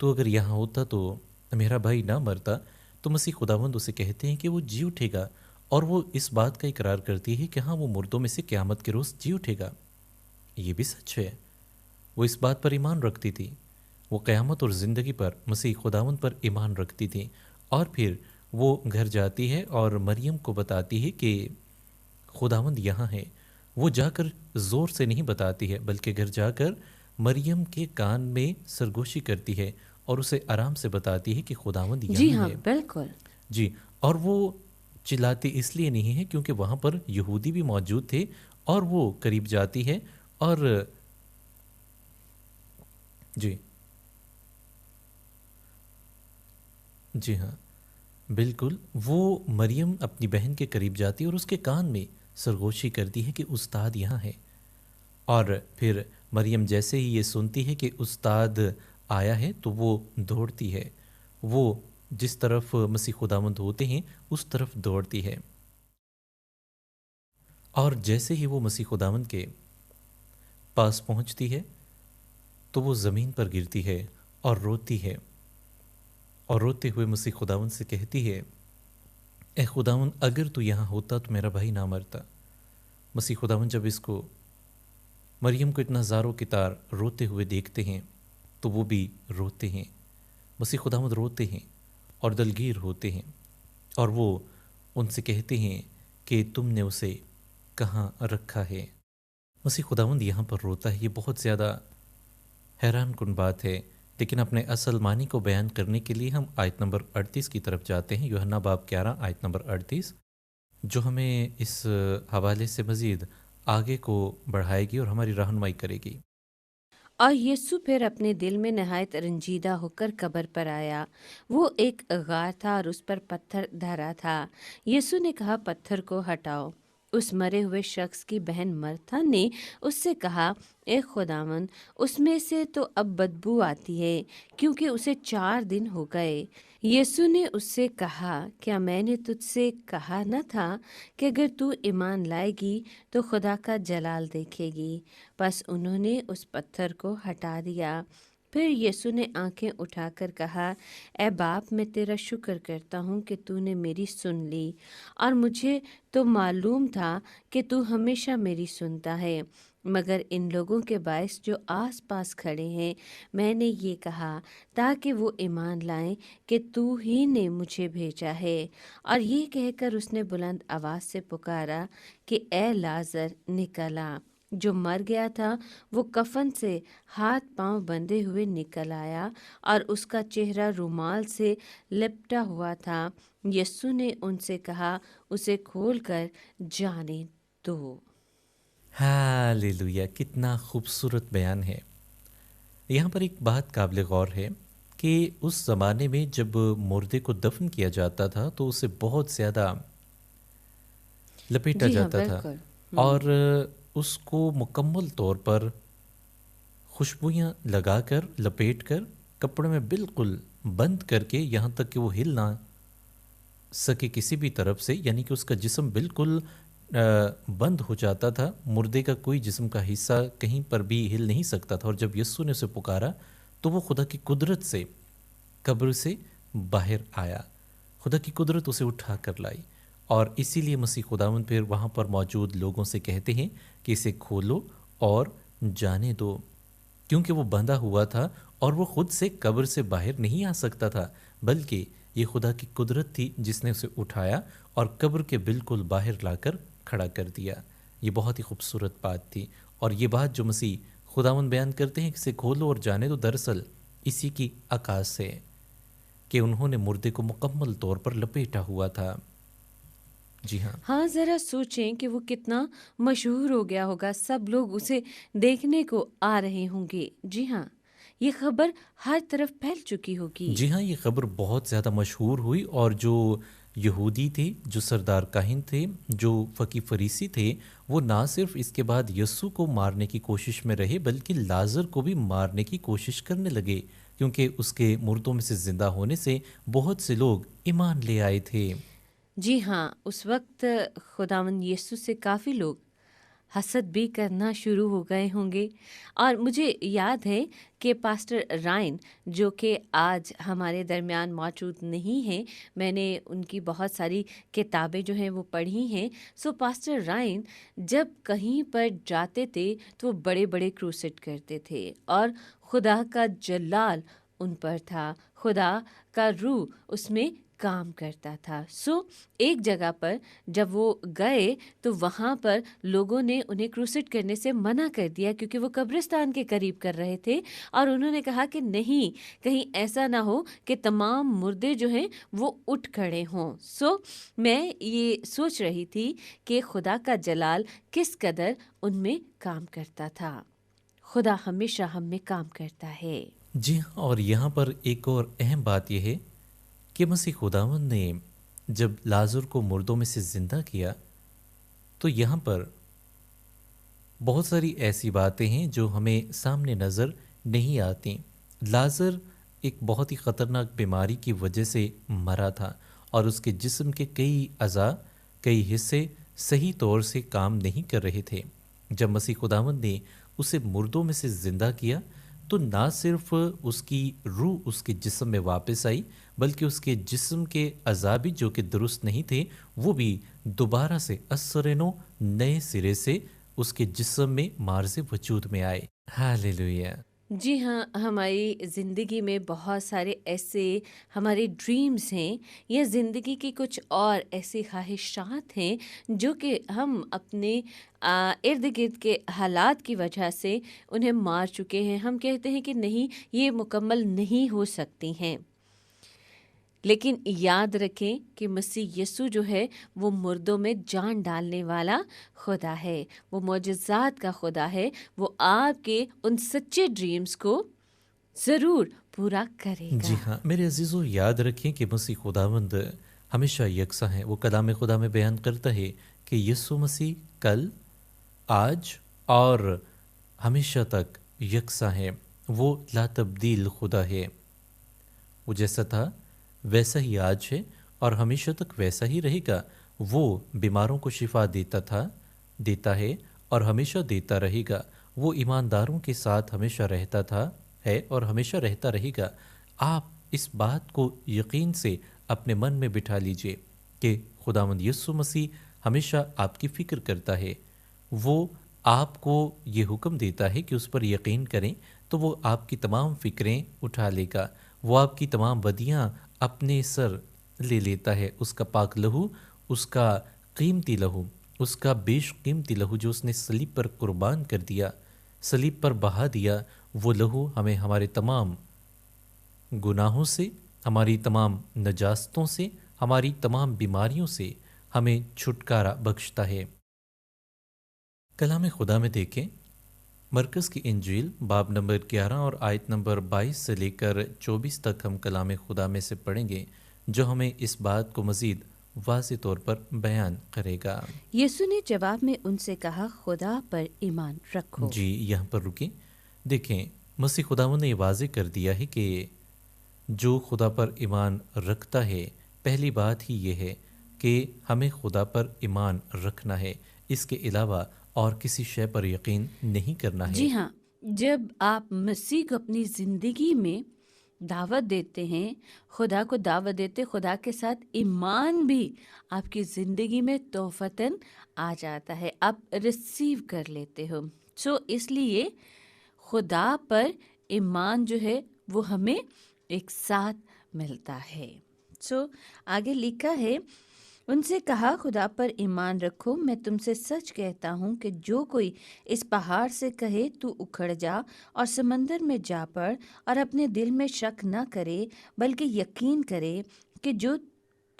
تو اگر یہاں ہوتا تو میرا بھائی نہ مرتا۔ تو مسیح خداوند اسے کہتے ہیں کہ وہ جی اٹھے گا، اور وہ اس بات کا اقرار کرتی ہے کہ ہاں وہ مردوں میں سے قیامت کے روز جی اٹھے گا۔ یہ بھی سچ ہے، وہ اس بات پر ایمان رکھتی تھی، وہ قیامت اور زندگی پر مسیح خداوند پر ایمان رکھتی تھی۔ اور پھر وہ گھر جاتی ہے اور مریم کو بتاتی ہے کہ خداوند یہاں ہے۔ وہ جا کر زور سے نہیں بتاتی ہے، بلکہ گھر جا کر مریم کے کان میں سرگوشی کرتی ہے اور اسے آرام سے بتاتی ہے کہ خداوند جی یہاں ہاں، ہے۔ بالکل۔ جی، اور وہ چلاتی اس لیے نہیں ہے کیونکہ وہاں پر یہودی بھی موجود تھے، اور وہ قریب جاتی ہے اور جی جی ہاں بالکل، وہ مریم اپنی بہن کے قریب جاتی ہے اور اس کے کان میں سرگوشی کرتی ہے کہ استاد یہاں ہے۔ اور پھر مریم جیسے ہی یہ سنتی ہے کہ استاد آیا ہے تو وہ دوڑتی ہے، وہ جس طرف مسیح خداوند ہوتے ہیں اس طرف دوڑتی ہے، اور جیسے ہی وہ مسیح خداوند کے پاس پہنچتی ہے تو وہ زمین پر گرتی ہے اور روتی ہے، اور روتے ہوئے مسیح خداوند سے کہتی ہے، اے خداوند اگر تو یہاں ہوتا تو میرا بھائی نہ مرتا۔ مسیح خداوند جب اس کو مریم کو اتنا زاروں کی طار روتے ہوئے دیکھتے ہیں تو وہ بھی روتے ہیں، مسیح خداوند روتے ہیں اور دلگیر ہوتے ہیں، اور وہ ان سے کہتے ہیں کہ تم نے اسے کہاں رکھا ہے۔ مسیح خداوند یہاں پر روتا ہے، یہ بہت زیادہ حیران کن بات ہے، لیکن اپنے اصل معنی کو بیان کرنے کے لیے ہم آیت نمبر 38 کی طرف جاتے ہیں، یوحنا باب 11 آیت نمبر 38، جو ہمیں اس حوالے سے مزید آگے کو بڑھائے گی اور ہماری رہنمائی کرے گی۔ اور یسوع پھر اپنے دل میں نہایت رنجیدہ ہو کر قبر پر آیا۔ وہ ایک غار تھا اور اس پر پتھر دھرا تھا۔ یسوع نے کہا، پتھر کو ہٹاؤ۔ اس مرے ہوئے شخص کی بہن مرتھا نے اس سے کہا، اے خداوند، اس میں سے تو اب بدبو آتی ہے، کیونکہ اسے 4 دن ہو گئے۔ یسوع نے اس سے کہا، کیا میں نے تجھ سے کہا نہ تھا کہ اگر تو ایمان لائے گی تو خدا کا جلال دیکھے گی؟ پس انہوں نے اس پتھر کو ہٹا دیا۔ پھر یسوع نے آنکھیں اٹھا کر کہا، اے باپ، میں تیرا شکر کرتا ہوں کہ تو نے میری سن لی، اور مجھے تو معلوم تھا کہ تو ہمیشہ میری سنتا ہے، مگر ان لوگوں کے باعث جو آس پاس کھڑے ہیں میں نے یہ کہا، تاکہ وہ ایمان لائیں کہ تو ہی نے مجھے بھیجا ہے۔ اور یہ کہہ کر اس نے بلند آواز سے پکارا کہ اے لازر نکل آ۔ جو مر گیا تھا وہ کفن سے ہاتھ پاؤں بندھے ہوئے نکل آیا، اور اس کا چہرہ رومال سے لپٹا ہوا تھا۔ یسوع نے ان سے کہا، اسے کھول کر جانے دو۔ ہاللویا، کتنا خوبصورت بیان ہے۔ یہاں پر ایک بات قابل غور ہے کہ اس زمانے میں جب مردے کو دفن کیا جاتا تھا تو اسے بہت زیادہ لپیٹا جی ہاں، جاتا تھا، بالکل۔ اور اس کو مکمل طور پر خوشبویاں لگا کر لپیٹ کر کپڑے میں بالکل بند کر کے، یہاں تک کہ وہ ہل نہ سکے کسی بھی طرف سے، یعنی کہ اس کا جسم بالکل بند ہو جاتا تھا، مردے کا کوئی جسم کا حصہ کہیں پر بھی ہل نہیں سکتا تھا۔ اور جب یسوع نے اسے پکارا تو وہ خدا کی قدرت سے قبر سے باہر آیا، خدا کی قدرت اسے اٹھا کر لائی، اور اسی لیے مسیح خداوند پھر وہاں پر موجود لوگوں سے کہتے ہیں کہ اسے کھولو اور جانے دو، کیونکہ وہ بندھا ہوا تھا اور وہ خود سے قبر سے باہر نہیں آ سکتا تھا، بلکہ یہ خدا کی قدرت تھی جس نے اسے اٹھایا اور قبر کے بالکل باہر لا کر کھڑا کر دیا۔ یہ بہت ہی خوبصورت بات تھی، اور یہ بات جو مسیح خداوند بیان کرتے ہیں کہ اسے کھولو اور جانے دو، دراصل اسی کی عکاس ہے کہ انہوں نے مردے کو مکمل طور پر لپیٹا ہوا تھا۔ جی ہاں ہاں، ذرا سوچیں کہ وہ کتنا مشہور ہو گیا ہوگا، سب لوگ اسے دیکھنے کو آ رہے ہوں گے۔ جی ہاں، یہ خبر ہر طرف پھیل چکی ہوگی۔ جی ہاں، یہ خبر بہت زیادہ مشہور ہوئی، اور جو یہودی تھے، جو سردار کاہن تھے، جو فقی فریسی تھے، وہ نہ صرف اس کے بعد یسوع کو مارنے کی کوشش میں رہے بلکہ لازر کو بھی مارنے کی کوشش کرنے لگے، کیونکہ اس کے مردوں میں سے زندہ ہونے سے بہت سے لوگ ایمان لے آئے تھے۔ جی ہاں، اس وقت خداوند یسوع سے کافی لوگ حسد بھی کرنا شروع ہو گئے ہوں گے۔ اور مجھے یاد ہے کہ پاسٹر رائن جو کہ آج ہمارے درمیان موجود نہیں ہیں، میں نے ان کی بہت ساری کتابیں جو ہیں وہ پڑھی ہیں۔ سو پاسٹر رائن جب کہیں پر جاتے تھے تو وہ بڑے بڑے کروسیڈ کرتے تھے اور خدا کا جلال ان پر تھا، خدا کا روح اس میں کام کرتا تھا۔ سو ایک جگہ پر جب وہ گئے تو وہاں پر لوگوں نے انہیں کروسیڈ کرنے سے منع کر دیا کیونکہ وہ قبرستان کے قریب کر رہے تھے، اور انہوں نے کہا کہ نہیں، کہیں ایسا نہ ہو کہ تمام مردے جو ہیں وہ اٹھ کھڑے ہوں۔ سو میں یہ سوچ رہی تھی کہ خدا کا جلال کس قدر ان میں کام کرتا تھا۔ خدا ہمیشہ ہم میں کام کرتا ہے۔ جی ہاں، اور یہاں پر ایک اور اہم بات یہ ہے کہ مسیح خداوند نے جب لازر کو مردوں میں سے زندہ کیا تو یہاں پر بہت ساری ایسی باتیں ہیں جو ہمیں سامنے نظر نہیں آتی۔ لازر ایک بہت ہی خطرناک بیماری کی وجہ سے مرا تھا اور اس کے جسم کے کئی اعضاء، کئی حصے صحیح طور سے کام نہیں کر رہے تھے۔ جب مسیح خداوند نے اسے مردوں میں سے زندہ کیا تو نہ صرف اس کی روح اس کے جسم میں واپس آئی، بلکہ اس کے جسم کے اعضاء بھی جو کہ درست نہیں تھے وہ بھی دوبارہ سے اثر نو نئے سرے سے اس کے جسم میں مارز وجود میں آئے۔ ہاللیلویہ۔ جی ہاں، ہماری زندگی میں بہت سارے ایسے ہمارے ڈریمز ہیں یا زندگی کی کچھ اور ایسی خواہشات ہیں جو کہ ہم اپنے ارد گرد کے حالات کی وجہ سے انہیں مار چکے ہیں۔ ہم کہتے ہیں کہ نہیں، یہ مکمل نہیں ہو سکتی ہیں، لیکن یاد رکھیں کہ مسیح یسوع جو ہے وہ مردوں میں جان ڈالنے والا خدا ہے، وہ معجزات کا خدا ہے، وہ آپ کے ان سچے ڈریمز کو ضرور پورا کرے جی گا۔ ہاں میرے عزیزو، یاد رکھیں کہ مسیح خداوند ہمیشہ یکساں ہے۔ وہ کلام خدا میں بیان کرتا ہے کہ یسوع مسیح کل، آج اور ہمیشہ تک یکساں ہے۔ وہ لا تبدیل خدا ہے۔ وہ جیسا تھا ویسا ہی آج ہے اور ہمیشہ تک ویسا ہی رہے گا۔ وہ بیماروں کو شفا دیتا ہے اور ہمیشہ دیتا رہے گا۔ وہ ایمانداروں کے ساتھ ہمیشہ رہتا تھا، ہے اور ہمیشہ رہتا رہے گا۔ آپ اس بات کو یقین سے اپنے من میں بٹھا لیجئے کہ خداوند یسوع مسیح ہمیشہ آپ کی فکر کرتا ہے۔ وہ آپ کو یہ حکم دیتا ہے کہ اس پر یقین کریں تو وہ آپ کی تمام فکریں اٹھا لے گا۔ وہ آپ کی تمام بدیاں اپنے سر لے لیتا ہے۔ اس کا پاک لہو، اس کا قیمتی لہو، اس کا بیش قیمتی لہو جو اس نے صلیب پر قربان کر دیا، صلیب پر بہا دیا، وہ لہو ہمیں ہمارے تمام گناہوں سے، ہماری تمام نجاستوں سے، ہماری تمام بیماریوں سے ہمیں چھٹکارا بخشتا ہے۔ کلام خدا میں دیکھیں، مرکز کی انجیل باب نمبر 11 اور آیت نمبر 22 سے لے کر 24 تک ہم کلام خدا میں سے پڑھیں گے جو ہمیں اس بات کو مزید واضح طور پر بیان کرے گا۔ یسوع نے جواب میں ان سے کہا، خدا پر ایمان رکھو۔ جی یہاں پر رکیں۔ دیکھیں، مسیح خداوند نے یہ واضح کر دیا ہے کہ جو خدا پر ایمان رکھتا ہے، پہلی بات ہی یہ ہے کہ ہمیں خدا پر ایمان رکھنا ہے، اس کے علاوہ اور کسی شے پر یقین نہیں کرنا ہے۔ جی ہاں، جب آپ مسیح کو اپنی زندگی میں دعوت دیتے ہیں، خدا کو دعوت دیتے، خدا کے ساتھ ایمان بھی آپ کی زندگی میں توفتاً آ جاتا ہے، آپ ریسیو کر لیتے ہو۔ سو اس لیے خدا پر ایمان جو ہے وہ ہمیں ایک ساتھ ملتا ہے۔ سو آگے لکھا ہے، ان سے کہا، خدا پر ایمان رکھو، میں تم سے سچ کہتا ہوں کہ جو کوئی اس پہاڑ سے کہے تو اکھڑ جا اور سمندر میں جا پڑ، اور اپنے دل میں شک نہ کرے بلکہ یقین کرے کہ جو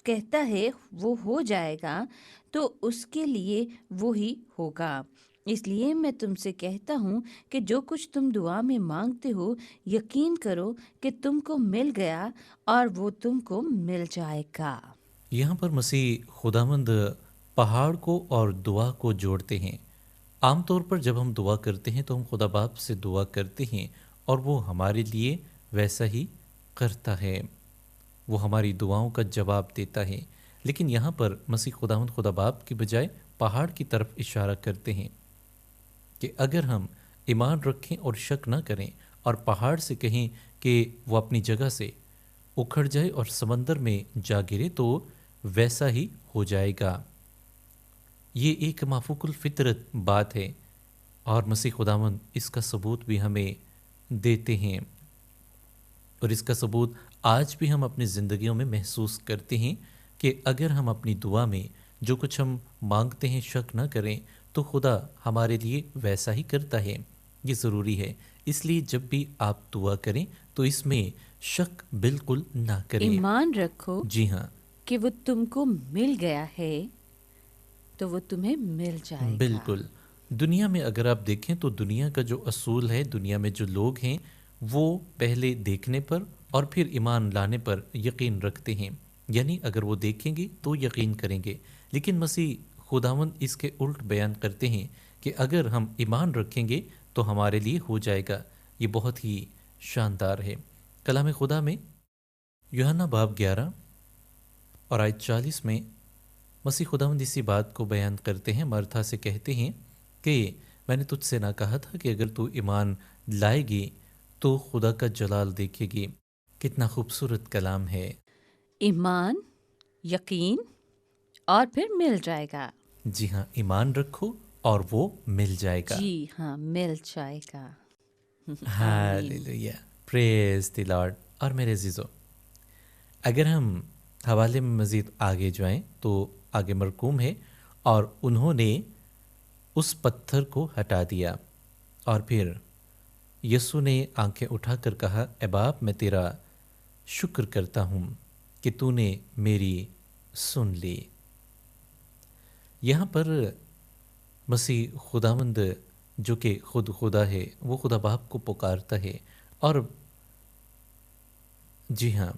کہتا ہے وہ ہو جائے گا، تو اس کے لیے وہی ہوگا۔ اس لیے میں تم سے کہتا ہوں کہ جو کچھ تم دعا میں مانگتے ہو، یقین کرو کہ تم کو مل گیا اور وہ تم کو مل جائے گا۔ یہاں پر مسیح خداوند پہاڑ کو اور دعا کو جوڑتے ہیں۔ عام طور پر جب ہم دعا کرتے ہیں تو ہم خدا باپ سے دعا کرتے ہیں اور وہ ہمارے لیے ویسا ہی کرتا ہے، وہ ہماری دعاؤں کا جواب دیتا ہے۔ لیکن یہاں پر مسیح خداوند خدا باپ کی بجائے پہاڑ کی طرف اشارہ کرتے ہیں۔ کہ اگر ہم ایمان رکھیں اور شک نہ کریں اور پہاڑ سے کہیں کہ وہ اپنی جگہ سے اکھڑ جائے اور سمندر میں جا گرے تو ویسا ہی ہو جائے گا۔ یہ ایک مافوق الفطرت بات ہے، اور مسیح خداوند اس کا ثبوت بھی ہمیں دیتے ہیں، اور اس کا ثبوت آج بھی ہم اپنی زندگیوں میں محسوس کرتے ہیں کہ اگر ہم اپنی دعا میں جو کچھ ہم مانگتے ہیں شک نہ کریں تو خدا ہمارے لیے ویسا ہی کرتا ہے۔ یہ ضروری ہے، اس لیے جب بھی آپ دعا کریں تو اس میں شک بالکل نہ کریں۔ ایمان رکھو جی ہاں، کہ وہ تم کو مل گیا ہے تو وہ تمہیں مل جائے گا۔ بالکل۔ دنیا میں اگر آپ دیکھیں تو دنیا کا جو اصول ہے، دنیا میں جو لوگ ہیں وہ پہلے دیکھنے پر اور پھر ایمان لانے پر یقین رکھتے ہیں، یعنی اگر وہ دیکھیں گے تو یقین کریں گے، لیکن مسیح خداوند اس کے الٹ بیان کرتے ہیں کہ اگر ہم ایمان رکھیں گے تو ہمارے لیے ہو جائے گا۔ یہ بہت ہی شاندار ہے۔ کلام خدا میں یوحنا باب 11 اور آیت 40 میں مسیح خداوند اسی بات کو بیان کرتے ہیں، مرتھا سے کہتے ہیں کہ میں نے تجھ سے نہ کہا تھا کہ اگر تو ایمان لائے گی تو خدا کا جلال دیکھے گی۔ کتنا خوبصورت کلام ہے۔ ایمان، یقین اور پھر مل جائے گا۔ جی ہاں، ایمان رکھو اور وہ مل جائے گا۔ جی ہاں، مل جائے گا۔ آمین۔ ہاللویہ، پریز دی لارڈ۔ اور میرے عزیزو، اگر ہم حوالے میں مزید آگے جائیں تو آگے مرقوم ہے، اور انہوں نے اس پتھر کو ہٹا دیا، اور پھر یسوع نے آنکھیں اٹھا کر کہا، اے باپ، میں تیرا شکر کرتا ہوں کہ تو نے میری سن لی۔ یہاں پر مسیح خداوند جو کہ خود خدا ہے، وہ خدا باپ کو پکارتا ہے اور جی ہاں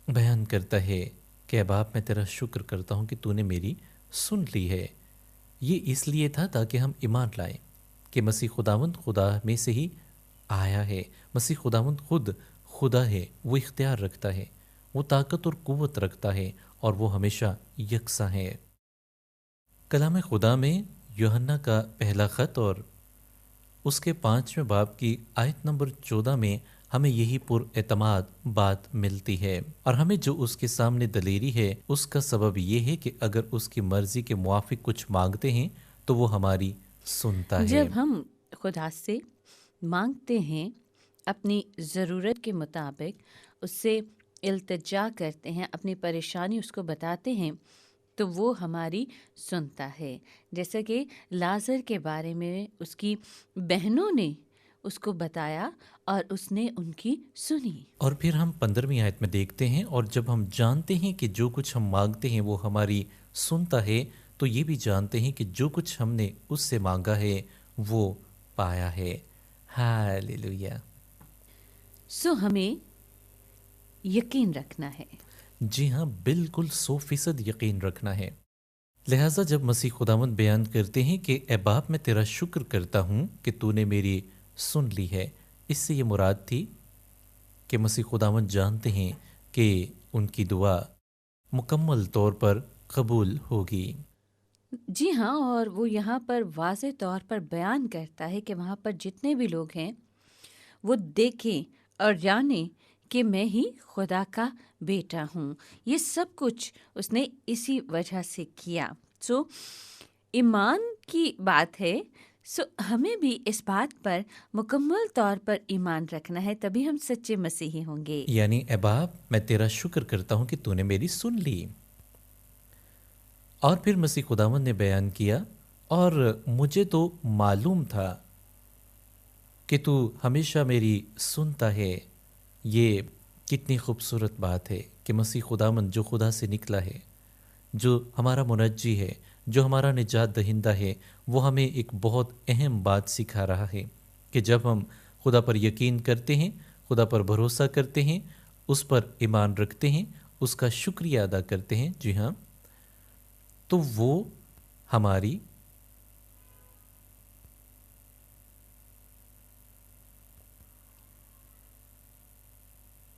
بیان کرتا ہے کہ اے باپ، میں تیرا شکر کرتا ہوں کہ تو نے میری سن لی ہے۔ یہ اس لیے تھا تاکہ ہم ایمان لائیں کہ مسیح خداوند خدا میں سے ہی آیا ہے۔ مسیح خداوند خود خدا ہے، وہ اختیار رکھتا ہے، وہ طاقت اور قوت رکھتا ہے، اور وہ ہمیشہ یکساں ہے۔ کلام خدا میں یوحنا کا پہلا خط اور اس کے 5ویں باب کی آیت نمبر 14 میں ہمیں یہی پر اعتماد بات ملتی ہے، اور ہمیں جو اس کے سامنے دلیری ہے اس کا سبب یہ ہے کہ اگر اس کی مرضی کے موافق کچھ مانگتے ہیں تو وہ ہماری سنتا ہے۔ جب ہم خدا سے مانگتے ہیں اپنی ضرورت کے مطابق، اس سے التجا کرتے ہیں، اپنی پریشانی اس کو بتاتے ہیں، تو وہ ہماری سنتا ہے۔ جیسا کہ لازر کے بارے میں اس کی بہنوں نے اس کو بتایا اور اس نے ان کی سنی۔ اور پھر ہم 15ویں آیت میں دیکھتے ہیں، اور جب ہم جانتے ہیں کہ جو کچھ ہم مانگتے ہیں وہ ہماری سنتا ہے تو یہ بھی جانتے ہیں کہ جو کچھ ہم نے اس سے مانگا ہے وہ پایا ہے۔ ہاللویہ۔ سو ہمیں یقین رکھنا ہے۔ جی ہاں، بالکل 100% یقین رکھنا ہے۔ لہٰذا جب مسیح خداوند بیان کرتے ہیں کہ اے باپ، میں تیرا شکر کرتا ہوں کہ تو نے میری سن لی ہے، اس سے یہ مراد تھی کہ مسیح خداوند جانتے ہیں کہ ان کی دعا مکمل طور پر قبول ہوگی۔ جی ہاں، اور وہ یہاں پر واضح طور پر بیان کرتا ہے کہ وہاں پر جتنے بھی لوگ ہیں وہ دیکھیں اور جانیں کہ میں ہی خدا کا بیٹا ہوں۔ یہ سب کچھ اس نے اسی وجہ سے کیا۔ سو ایمان کی بات ہے، سو ہمیں بھی اس بات پر مکمل طور پر ایمان رکھنا ہے، تبھی ہم سچے مسیحی ہوں گے۔ یعنی اے باپ، میں تیرا شکر کرتا ہوں کہ تو نے میری سن لی۔ اور پھر مسیح خداوند نے بیان کیا، اور مجھے تو معلوم تھا کہ تو ہمیشہ میری سنتا ہے۔ یہ کتنی خوبصورت بات ہے کہ مسیح خداوند جو خدا سے نکلا ہے، جو ہمارا منجی ہے، جو ہمارا نجات دہندہ ہے، وہ ہمیں ایک بہت اہم بات سکھا رہا ہے کہ جب ہم خدا پر یقین کرتے ہیں، خدا پر بھروسہ کرتے ہیں، اس پر ایمان رکھتے ہیں، اس کا شکریہ ادا کرتے ہیں، جی ہاں، تو وہ ہماری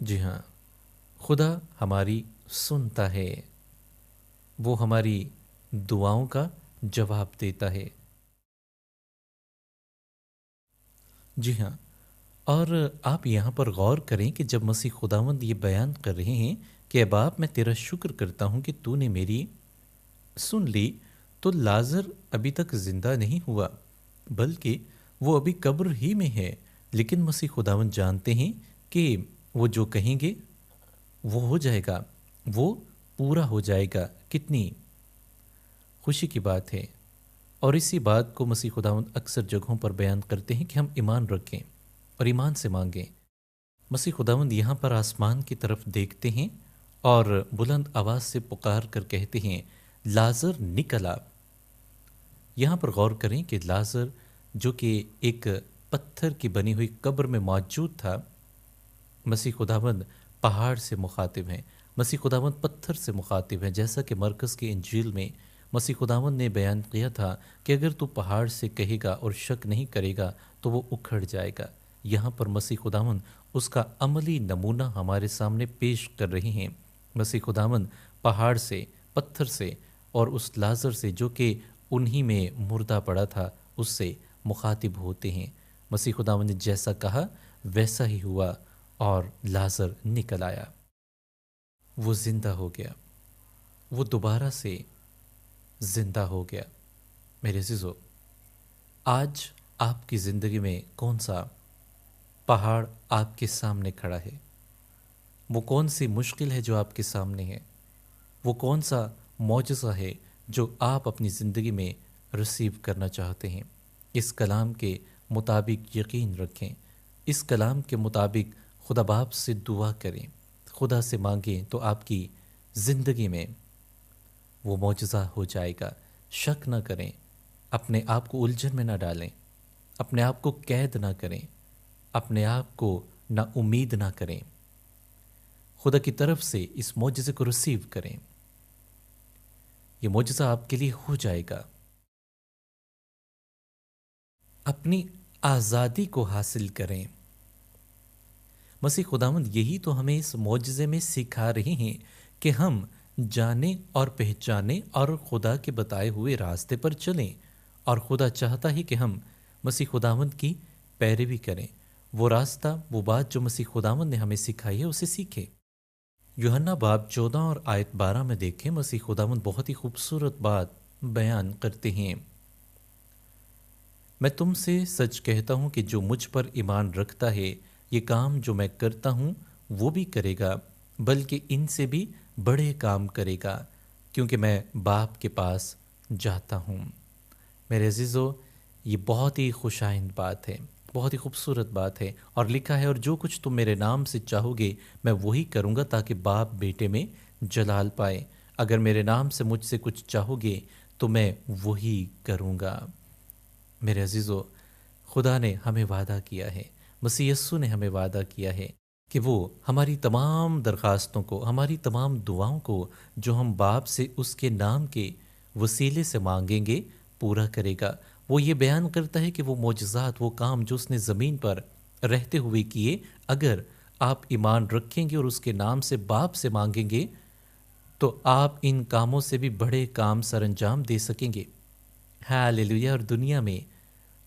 جی ہاں خدا ہماری سنتا ہے، وہ ہماری دعاؤں کا جواب دیتا ہے۔ جی ہاں، اور آپ یہاں پر غور کریں کہ جب مسیح خداوند یہ بیان کر رہے ہیں کہ اے باپ میں تیرا شکر کرتا ہوں کہ تو نے میری سن لی، تو لازر ابھی تک زندہ نہیں ہوا بلکہ وہ ابھی قبر ہی میں ہے، لیکن مسیح خداوند جانتے ہیں کہ وہ جو کہیں گے وہ ہو جائے گا، وہ پورا ہو جائے گا۔ کتنی خوشی کی بات ہے، اور اسی بات کو مسیح خداوند اکثر جگہوں پر بیان کرتے ہیں کہ ہم ایمان رکھیں اور ایمان سے مانگیں۔ مسیح خداوند یہاں پر آسمان کی طرف دیکھتے ہیں اور بلند آواز سے پکار کر کہتے ہیں لازر نکل آ۔ یہاں پر غور کریں کہ لازر جو کہ ایک پتھر کی بنی ہوئی قبر میں موجود تھا، مسیح خداوند پہاڑ سے مخاطب ہیں، مسیح خداوند پتھر سے مخاطب ہیں، جیسا کہ مرکز کی انجیل میں مسیح خداوند نے بیان کیا تھا کہ اگر تو پہاڑ سے کہے گا اور شک نہیں کرے گا تو وہ اکھڑ جائے گا۔ یہاں پر مسیح خداوند اس کا عملی نمونہ ہمارے سامنے پیش کر رہے ہیں۔ مسیح خداوند پہاڑ سے، پتھر سے اور اس لازر سے جو کہ انہی میں مردہ پڑا تھا اس سے مخاطب ہوتے ہیں۔ مسیح خداوند نے جیسا کہا ویسا ہی ہوا اور لازر نکل آیا، وہ زندہ ہو گیا، وہ دوبارہ سے زندہ ہو گیا۔ میرے عزیزو، آج آپ کی زندگی میں کون سا پہاڑ آپ کے سامنے کھڑا ہے؟ وہ کون سی مشکل ہے جو آپ کے سامنے ہے؟ وہ کون سا معجزہ ہے جو آپ اپنی زندگی میں ریسیو کرنا چاہتے ہیں؟ اس کلام کے مطابق یقین رکھیں، اس کلام کے مطابق خدا باپ سے دعا کریں، خدا سے مانگیں تو آپ کی زندگی میں وہ معجزہ ہو جائے گا۔ شک نہ کریں، اپنے آپ کو الجھن میں نہ ڈالیں، اپنے آپ کو قید نہ کریں، اپنے آپ کو نا امید نہ کریں، خدا کی طرف سے اس معجزے کو ریسیو کریں۔ یہ معجزہ آپ کے لیے ہو جائے گا۔ اپنی آزادی کو حاصل کریں۔ مسیح خداوند یہی تو ہمیں اس معجزے میں سکھا رہے ہیں کہ ہم جانیں اور پہچانیں اور خدا کے بتائے ہوئے راستے پر چلیں، اور خدا چاہتا ہے کہ ہم مسیح خداوند کی پیروی کریں، وہ راستہ، وہ بات جو مسیح خداوند نے ہمیں سکھائی ہے اسے سیکھیں۔ یوحنا باب 14 اور آیت 12 میں دیکھیں، مسیح خداوند بہت ہی خوبصورت بات بیان کرتے ہیں۔ میں تم سے سچ کہتا ہوں کہ جو مجھ پر ایمان رکھتا ہے، یہ کام جو میں کرتا ہوں وہ بھی کرے گا، بلکہ ان سے بھی بڑے کام کرے گا، کیونکہ میں باپ کے پاس جاتا ہوں۔ میرے عزیزو، یہ بہت ہی خوشائند بات ہے، بہت ہی خوبصورت بات ہے، اور لکھا ہے اور جو کچھ تم میرے نام سے چاہو گے میں وہی کروں گا تاکہ باپ بیٹے میں جلال پائے۔ اگر میرے نام سے مجھ سے کچھ چاہو گے تو میں وہی کروں گا۔ میرے عزیزو، خدا نے ہمیں وعدہ کیا ہے، مسیح یسوع نے ہمیں وعدہ کیا ہے کہ وہ ہماری تمام درخواستوں کو، ہماری تمام دعاؤں کو جو ہم باپ سے اس کے نام کے وسیلے سے مانگیں گے پورا کرے گا۔ وہ یہ بیان کرتا ہے کہ وہ معجزات، وہ کام جو اس نے زمین پر رہتے ہوئے کیے، اگر آپ ایمان رکھیں گے اور اس کے نام سے باپ سے مانگیں گے تو آپ ان کاموں سے بھی بڑے کام سر انجام دے سکیں گے۔ ہاللیلویا۔ اور دنیا میں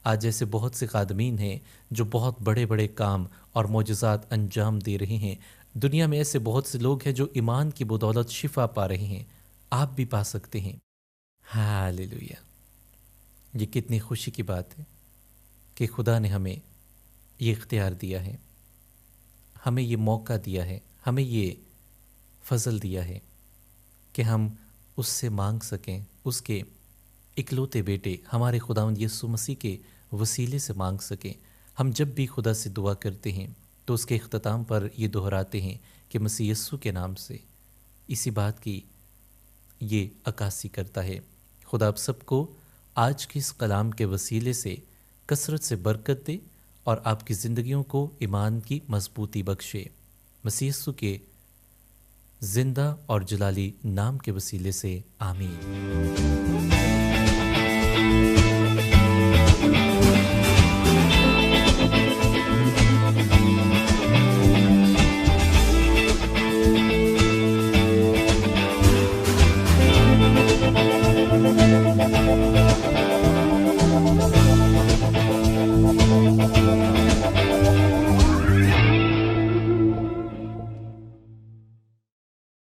آج ایسے بہت سے خادمین ہیں جو بہت بڑے بڑے کام اور معجزات انجام دے رہے ہیں۔ دنیا میں ایسے بہت سے لوگ ہیں جو ایمان کی بدولت شفا پا رہے ہیں، آپ بھی پا سکتے ہیں۔ ہاللیلویا۔ یہ کتنی خوشی کی بات ہے کہ خدا نے ہمیں یہ اختیار دیا ہے، ہمیں یہ موقع دیا ہے، ہمیں یہ فضل دیا ہے کہ ہم اس سے مانگ سکیں، اس کے اکلوتے بیٹے ہمارے خداوند یسوع مسیح کے وسیلے سے مانگ سکیں۔ ہم جب بھی خدا سے دعا کرتے ہیں تو اس کے اختتام پر یہ دہراتے ہیں کہ مسیح یسوع کے نام سے، اسی بات کی یہ عکاسی کرتا ہے۔ خدا آپ سب کو آج کے اس کلام کے وسیلے سے کثرت سے برکت دے اور آپ کی زندگیوں کو ایمان کی مضبوطی بخشے۔ مسیح یسوع کے زندہ اور جلالی نام کے وسیلے سے آمین۔